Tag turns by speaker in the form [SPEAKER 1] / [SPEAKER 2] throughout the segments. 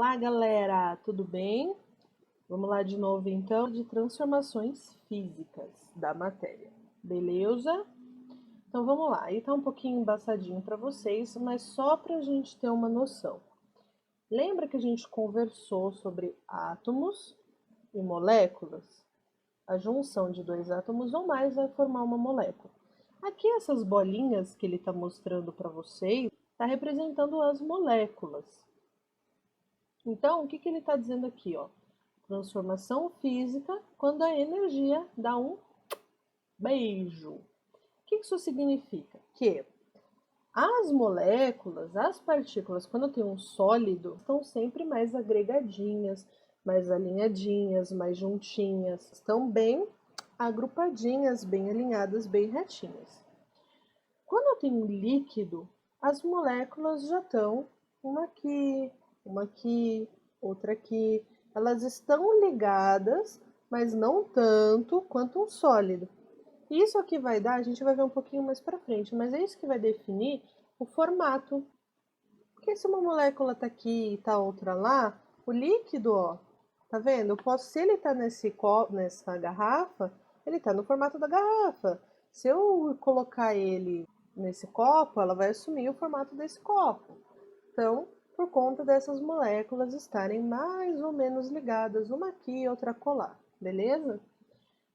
[SPEAKER 1] Olá, galera, tudo bem? Vamos lá de novo, então, de transformações físicas da matéria, beleza? Então, vamos lá. Aí tá um pouquinho embaçadinho para vocês, mas só para a gente ter uma noção. Lembra que a gente conversou sobre átomos e moléculas? A junção de dois átomos ou mais vai formar uma molécula. Aqui, essas bolinhas que ele está mostrando para vocês, está representando as moléculas. Então, o que ele está dizendo aqui, ó? Transformação física quando a energia dá um beijo. O que isso significa? Que as moléculas, as partículas, quando tem um sólido, estão sempre mais agregadinhas, mais alinhadinhas, mais juntinhas, estão bem agrupadinhas, bem alinhadas, bem retinhas. Quando eu tenho um líquido, as moléculas já estão uma aqui, outra aqui. Elas estão ligadas, mas não tanto quanto um sólido. Isso aqui vai dar, a gente vai ver um pouquinho mais para frente, mas é isso que vai definir o formato. Porque se uma molécula tá aqui e tá outra lá, o líquido, ó, tá vendo? Se ele tá nessa garrafa, ele tá no formato da garrafa. Se eu colocar ele nesse copo, ela vai assumir o formato desse copo. Então, por conta dessas moléculas estarem mais ou menos ligadas, uma aqui e outra colar, beleza?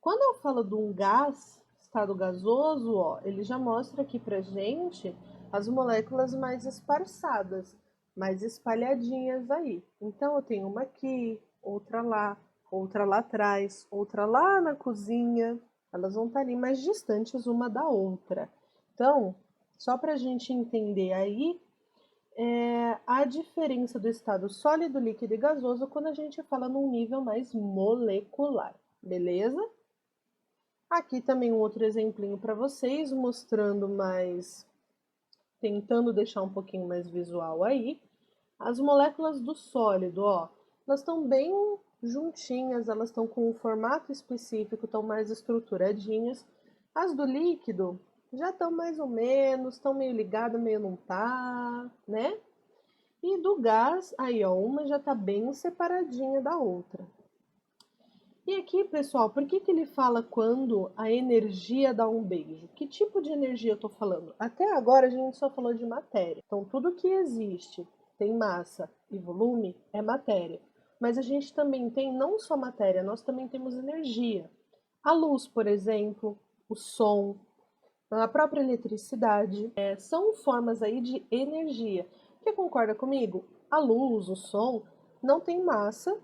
[SPEAKER 1] Quando eu falo de um gás, estado gasoso, ó, ele já mostra aqui pra gente as moléculas mais esparçadas, mais espalhadinhas aí. Então, eu tenho uma aqui, outra lá atrás, outra lá na cozinha. Elas vão estar ali mais distantes uma da outra. Então, só para a gente entender aí, a diferença do estado sólido, líquido e gasoso quando a gente fala num nível mais molecular, beleza? Aqui também um outro exemplinho para vocês, mostrando mais, tentando deixar um pouquinho mais visual aí. As moléculas do sólido, ó, elas estão bem juntinhas, elas estão com um formato específico, estão mais estruturadinhas. As do líquido já estão mais ou menos, estão meio ligadas, meio não tá, né? E do gás, aí ó, uma já tá bem separadinha da outra. E aqui, pessoal, por que ele fala quando a energia dá um beijo? Que tipo de energia eu tô falando? Até agora a gente só falou de matéria. Então, tudo que existe, tem massa e volume, é matéria. Mas a gente também tem não só matéria, nós também temos energia. A luz, por exemplo, o som, a própria eletricidade, são formas aí de energia. Você concorda comigo? A luz, o som, não tem massa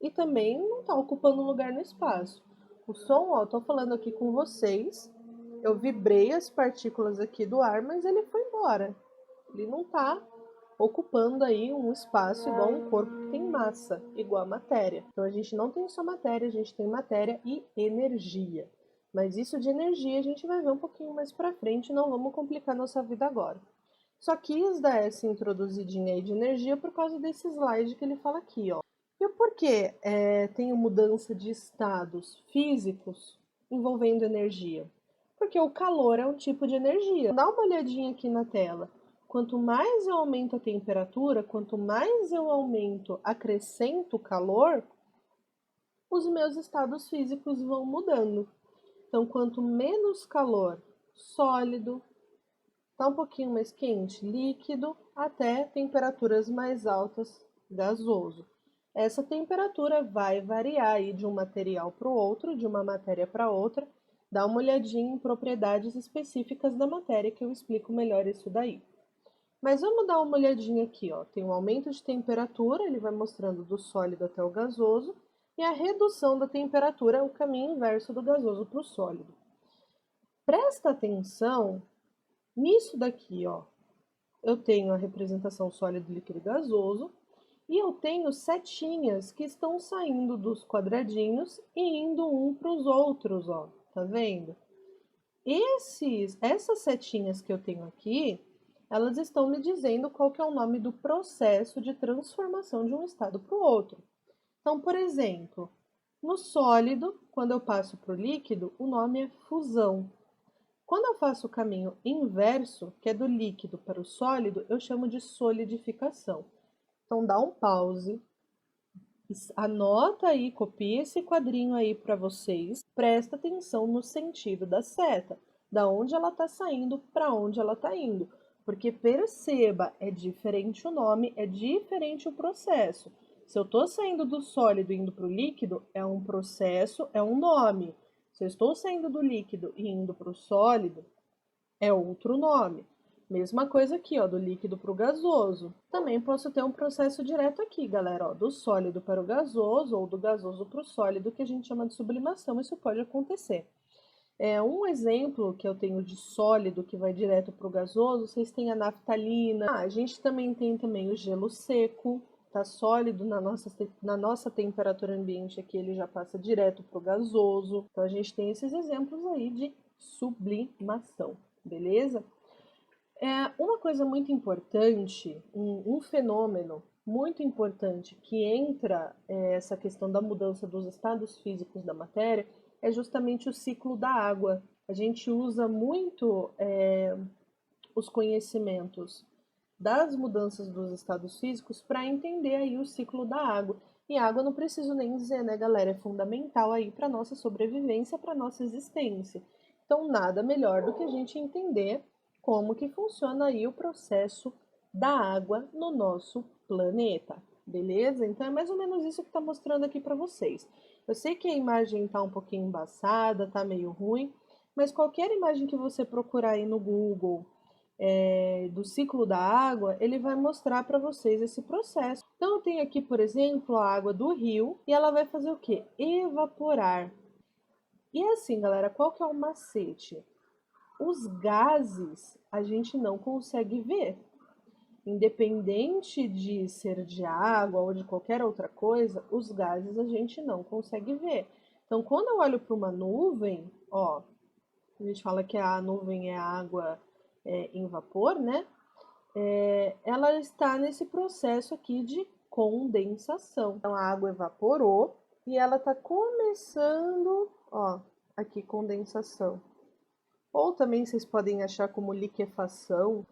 [SPEAKER 1] e também não está ocupando lugar no espaço. O som, ó, tô falando aqui com vocês, eu vibrei as partículas aqui do ar, mas ele foi embora. Ele não está ocupando aí um espaço igual um corpo que tem massa, igual a matéria. Então a gente não tem só matéria, a gente tem matéria e energia. Mas isso de energia a gente vai ver um pouquinho mais para frente, não vamos complicar nossa vida agora. Só quis dar essa introduzidinha aí de energia por causa desse slide que ele fala aqui, ó. E o porquê tem mudança de estados físicos envolvendo energia? Porque o calor é um tipo de energia. Dá uma olhadinha aqui na tela. Quanto mais eu aumento a temperatura, quanto mais eu acrescento o calor, os meus estados físicos vão mudando. Então, quanto menos calor, sólido, tá um pouquinho mais quente, líquido, até temperaturas mais altas, gasoso. Essa temperatura vai variar aí de um material para o outro, de uma matéria para outra. Dá uma olhadinha em propriedades específicas da matéria que eu explico melhor isso daí. Mas vamos dar uma olhadinha aqui, ó. Tem um aumento de temperatura, ele vai mostrando do sólido até o gasoso, e a redução da temperatura é o caminho inverso do gasoso para o sólido. Presta atenção nisso daqui, ó. Eu tenho a representação sólido, líquido e gasoso, e eu tenho setinhas que estão saindo dos quadradinhos e indo um para os outros, ó. Tá vendo? Essas setinhas que eu tenho aqui, elas estão me dizendo qual que é o nome do processo de transformação de um estado para o outro. Então, por exemplo, no sólido, quando eu passo para o líquido, o nome é fusão. Quando eu faço o caminho inverso, que é do líquido para o sólido, eu chamo de solidificação. Então dá um pause, anota aí, copia esse quadrinho aí para vocês, presta atenção no sentido da seta, da onde ela está saindo para onde ela está indo. Porque perceba, é diferente o nome, é diferente o processo. Se eu estou saindo do sólido e indo para o líquido, é um processo, é um nome. Se eu estou saindo do líquido e indo para o sólido, é outro nome. Mesma coisa aqui, ó, do líquido para o gasoso. Também posso ter um processo direto aqui, galera, ó, do sólido para o gasoso ou do gasoso para o sólido, que a gente chama de sublimação. Isso pode acontecer. Um exemplo que eu tenho de sólido que vai direto para o gasoso, vocês têm a naftalina. A gente também tem o gelo seco, tá sólido na nossa temperatura ambiente aqui, ele já passa direto para o gasoso. Então a gente tem esses exemplos aí de sublimação, beleza? Uma coisa muito importante, um fenômeno muito importante que entra essa questão da mudança dos estados físicos da matéria é justamente o ciclo da água. A gente usa muito os conhecimentos das mudanças dos estados físicos para entender aí o ciclo da água. E a água não preciso nem dizer, né, galera? É fundamental aí para nossa sobrevivência, para nossa existência. Então, nada melhor do que a gente entender como que funciona aí o processo da água no nosso planeta, beleza? Então, é mais ou menos isso que está mostrando aqui para vocês. Eu sei que a imagem está um pouquinho embaçada, está meio ruim, mas qualquer imagem que você procurar aí no Google do ciclo da água, ele vai mostrar para vocês esse processo. Então, eu tenho aqui, por exemplo, a água do rio e ela vai fazer o quê? Evaporar. E assim, galera, qual que é o macete? Os gases a gente não consegue ver. Independente de ser de água ou de qualquer outra coisa, os gases a gente não consegue ver. Então, quando eu olho para uma nuvem, ó, a gente fala que a nuvem é água em vapor, né? Ela está nesse processo aqui de condensação. Então, a água evaporou e ela está começando, ó, aqui condensação. Ou também vocês podem achar como liquefação.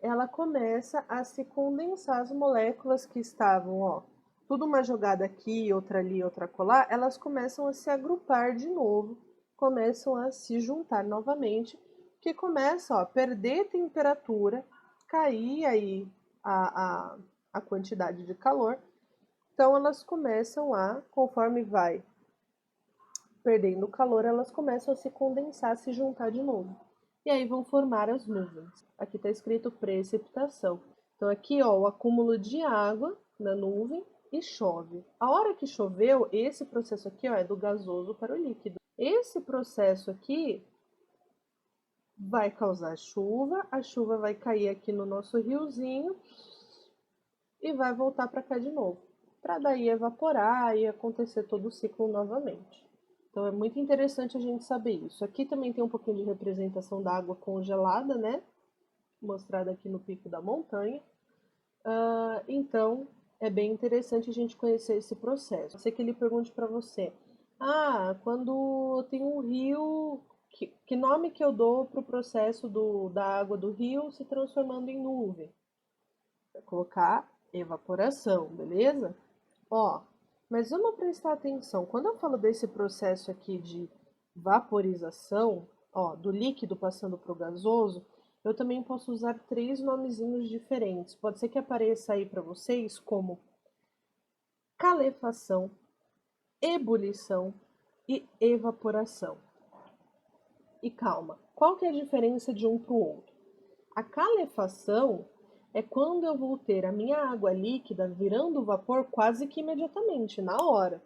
[SPEAKER 1] Ela começa a se condensar as moléculas que estavam, ó, tudo uma jogada aqui, outra ali, outra colar, elas começam a se agrupar de novo, começam a se juntar novamente, que começa, ó, a perder temperatura, cair aí a quantidade de calor. Então elas começam conforme vai perdendo calor, elas começam a se condensar, a se juntar de novo. E aí vão formar as nuvens. Aqui está escrito precipitação. Então aqui, ó, o acúmulo de água na nuvem e chove. A hora que choveu, esse processo aqui, ó, é do gasoso para o líquido. Esse processo aqui vai causar chuva, a chuva vai cair aqui no nosso riozinho e vai voltar para cá de novo, para daí evaporar e acontecer todo o ciclo novamente. Então é muito interessante a gente saber isso. Aqui também tem um pouquinho de representação da água congelada, né? Mostrada aqui no pico da montanha. Então é bem interessante a gente conhecer esse processo. Pode ser que ele pergunte para você: quando tem um rio, que nome que eu dou para o processo da água do rio se transformando em nuvem? Vai colocar evaporação, beleza? Ó, mas vamos prestar atenção. Quando eu falo desse processo aqui de vaporização, ó, do líquido passando para o gasoso, eu também posso usar 3 nomezinhos diferentes. Pode ser que apareça aí para vocês como calefação, ebulição e evaporação. E calma, qual que é a diferença de um para o outro? A calefação é quando eu vou ter a minha água líquida virando vapor quase que imediatamente, na hora.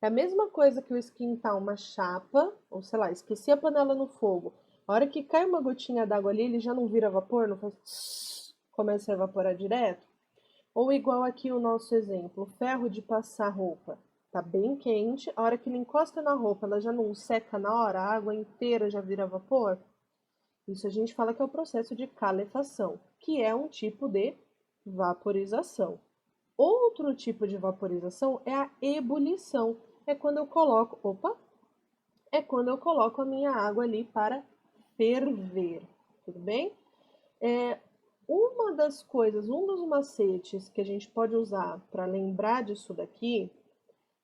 [SPEAKER 1] É a mesma coisa que eu esquentar uma chapa, ou sei lá, esqueci a panela no fogo. A hora que cai uma gotinha d'água ali, ele já não vira vapor, não faz tss, começa a evaporar direto. Ou igual aqui o nosso exemplo, o ferro de passar roupa. Tá bem quente, a hora que ele encosta na roupa, ela já não seca na hora, a água inteira já vira vapor. Isso a gente fala que é o processo de calefação, que é um tipo de vaporização. Outro tipo de vaporização é a ebulição. É quando eu coloco, a minha água ali para ferver, tudo bem? uma das coisas, um dos macetes que a gente pode usar para lembrar disso daqui,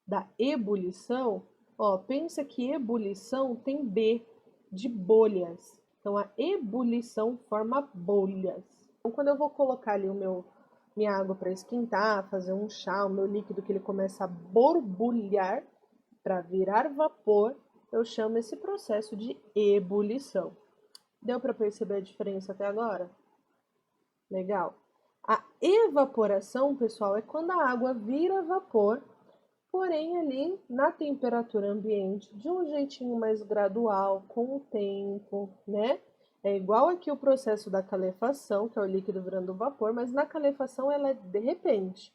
[SPEAKER 1] da ebulição, ó, pensa que ebulição tem B, de bolhas. Então, a ebulição forma bolhas. Então, quando eu vou colocar ali minha água para esquentar, fazer um chá, o meu líquido que ele começa a borbulhar para virar vapor, eu chamo esse processo de ebulição. Deu para perceber a diferença até agora? Legal. A evaporação, pessoal, é quando a água vira vapor, porém ali na temperatura ambiente, de um jeitinho mais gradual, com o tempo, né? É igual aqui o processo da calefação, que é o líquido virando vapor, mas na calefação ela é de repente,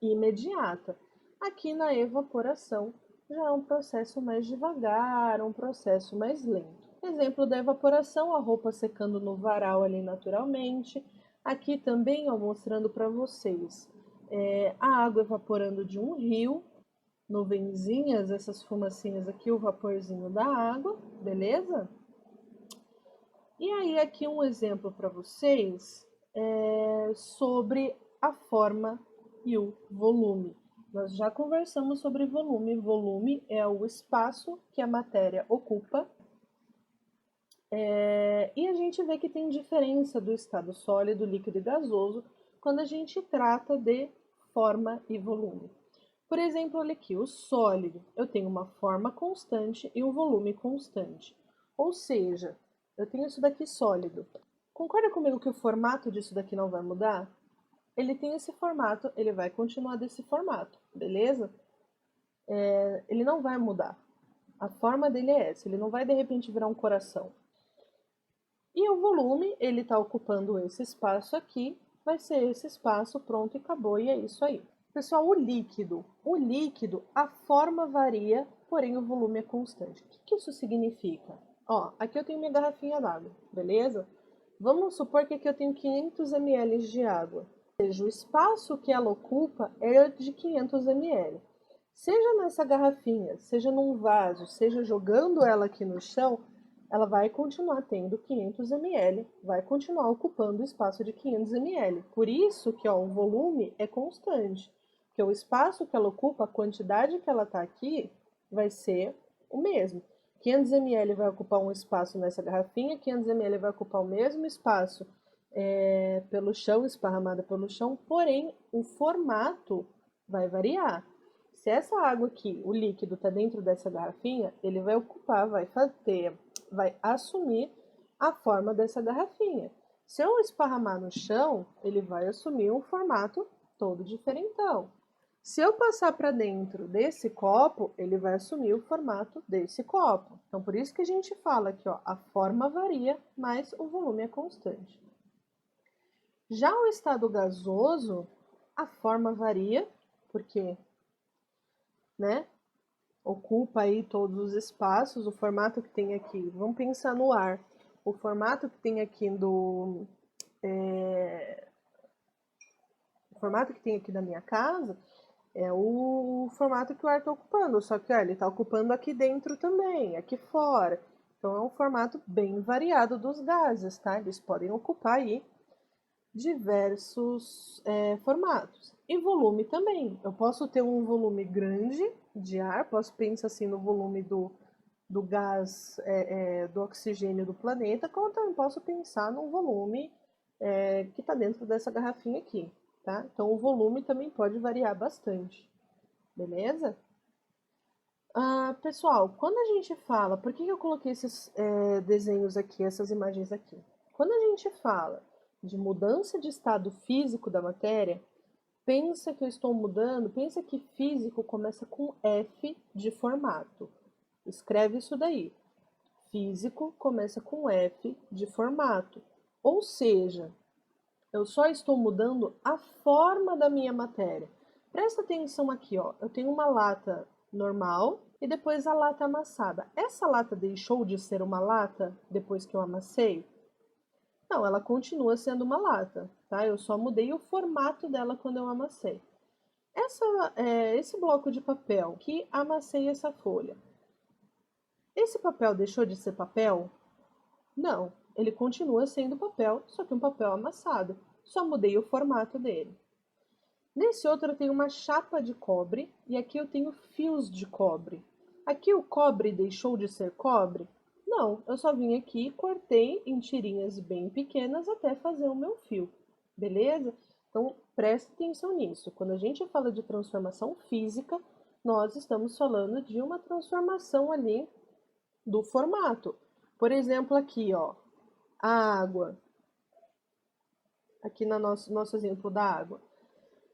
[SPEAKER 1] imediata. Aqui na evaporação já é um processo mais devagar, um processo mais lento. Exemplo da evaporação, a roupa secando no varal ali naturalmente. Aqui também, ó, mostrando para vocês, a água evaporando de um rio, nuvenzinhas, essas fumacinhas aqui, o vaporzinho da água, beleza? E aí aqui um exemplo para vocês sobre a forma e o volume. Nós já conversamos sobre volume. Volume é o espaço que a matéria ocupa. E a gente vê que tem diferença do estado sólido, líquido e gasoso quando a gente trata de forma e volume. Por exemplo, olha aqui, o sólido, eu tenho uma forma constante e um volume constante. Ou seja, eu tenho isso daqui sólido. Concorda comigo que o formato disso daqui não vai mudar? Ele tem esse formato, ele vai continuar desse formato, beleza? Ele não vai mudar. A forma dele é essa, ele não vai de repente virar um coração. E o volume, ele está ocupando esse espaço aqui, vai ser esse espaço, pronto e acabou, e é isso aí. Pessoal, o líquido, a forma varia, porém o volume é constante. O que isso significa? Ó, aqui eu tenho minha garrafinha d'água, beleza? Vamos supor que aqui eu tenho 500 ml de água. Ou seja, o espaço que ela ocupa é de 500 ml. Seja nessa garrafinha, seja num vaso, seja jogando ela aqui no chão, ela vai continuar tendo 500 ml, vai continuar ocupando o espaço de 500 ml. Por isso que ó, o volume é constante, porque o espaço que ela ocupa, a quantidade que ela está aqui, vai ser o mesmo. 500 ml vai ocupar um espaço nessa garrafinha, 500 ml vai ocupar o mesmo espaço pelo chão, esparramada pelo chão, porém o formato vai variar. Se essa água aqui, o líquido, está dentro dessa garrafinha, ele vai ocupar, vai assumir a forma dessa garrafinha. Se eu esparramar no chão, ele vai assumir um formato todo diferentão. Se eu passar para dentro desse copo, ele vai assumir o formato desse copo. Então, por isso que a gente fala que ó, a forma varia, mas o volume é constante. Já o estado gasoso, a forma varia, porque, né, ocupa aí todos os espaços, o formato que tem aqui, vamos pensar no ar, o formato que tem aqui o formato que tem aqui da minha casa é o formato que o ar está ocupando, só que ó, ele está ocupando aqui dentro também, aqui fora. Então é um formato bem variado dos gases, tá? Eles podem ocupar aí diversos formatos. E volume também. Eu posso ter um volume grande de ar, posso pensar assim no volume do gás, do oxigênio do planeta, como também posso pensar no volume que está dentro dessa garrafinha aqui, tá? Então o volume também pode variar bastante, beleza? Pessoal, quando a gente fala, por que eu coloquei esses desenhos aqui, essas imagens aqui? Quando a gente fala de mudança de estado físico da matéria, pensa que eu estou mudando, pensa que físico começa com F de formato. Escreve isso daí. Físico começa com F de formato. Ou seja, eu só estou mudando a forma da minha matéria. Presta atenção aqui, ó. Eu tenho uma lata normal e depois a lata amassada. Essa lata deixou de ser uma lata depois que eu amassei? Não, ela continua sendo uma lata, tá? Eu só mudei o formato dela quando eu amassei. Esse bloco de papel que amassei essa folha. Esse papel deixou de ser papel? Não, ele continua sendo papel, só que um papel amassado. Só mudei o formato dele. Nesse outro eu tenho uma chapa de cobre e aqui eu tenho fios de cobre. Aqui o cobre deixou de ser cobre? Não, eu só vim aqui e cortei em tirinhas bem pequenas até fazer o meu fio, beleza? Então preste atenção nisso. Quando a gente fala de transformação física, nós estamos falando de uma transformação ali do formato. Por exemplo, aqui, ó, a água. Aqui no nosso exemplo da água.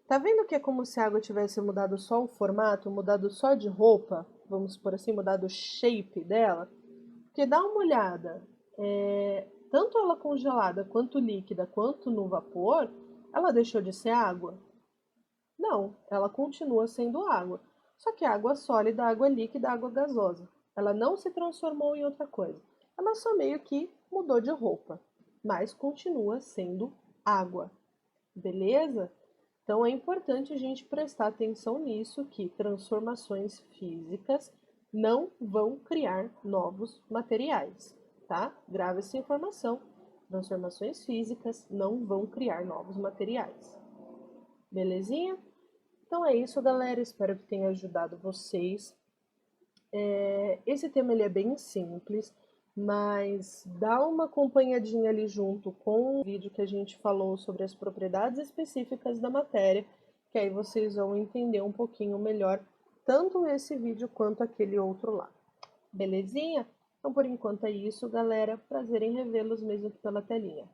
[SPEAKER 1] Tá vendo que é como se a água tivesse mudado só o formato, mudado só de roupa? Vamos por assim, mudado o shape dela? Porque dá uma olhada, tanto ela congelada, quanto líquida, quanto no vapor, ela deixou de ser água? Não, ela continua sendo água. Só que água sólida, água líquida, água gasosa. Ela não se transformou em outra coisa. Ela só meio que mudou de roupa, mas continua sendo água. Beleza? Então é importante a gente prestar atenção nisso, que transformações físicas não vão criar novos materiais, tá? Grave essa informação. Transformações físicas não vão criar novos materiais. Belezinha? Então é isso, galera. Espero que tenha ajudado vocês. Esse tema ele é bem simples, mas dá uma acompanhadinha ali junto com o vídeo que a gente falou sobre as propriedades específicas da matéria, que aí vocês vão entender um pouquinho melhor tanto esse vídeo quanto aquele outro lá. Belezinha? Então por enquanto é isso, galera. Prazer em revê-los mesmo aqui pela telinha.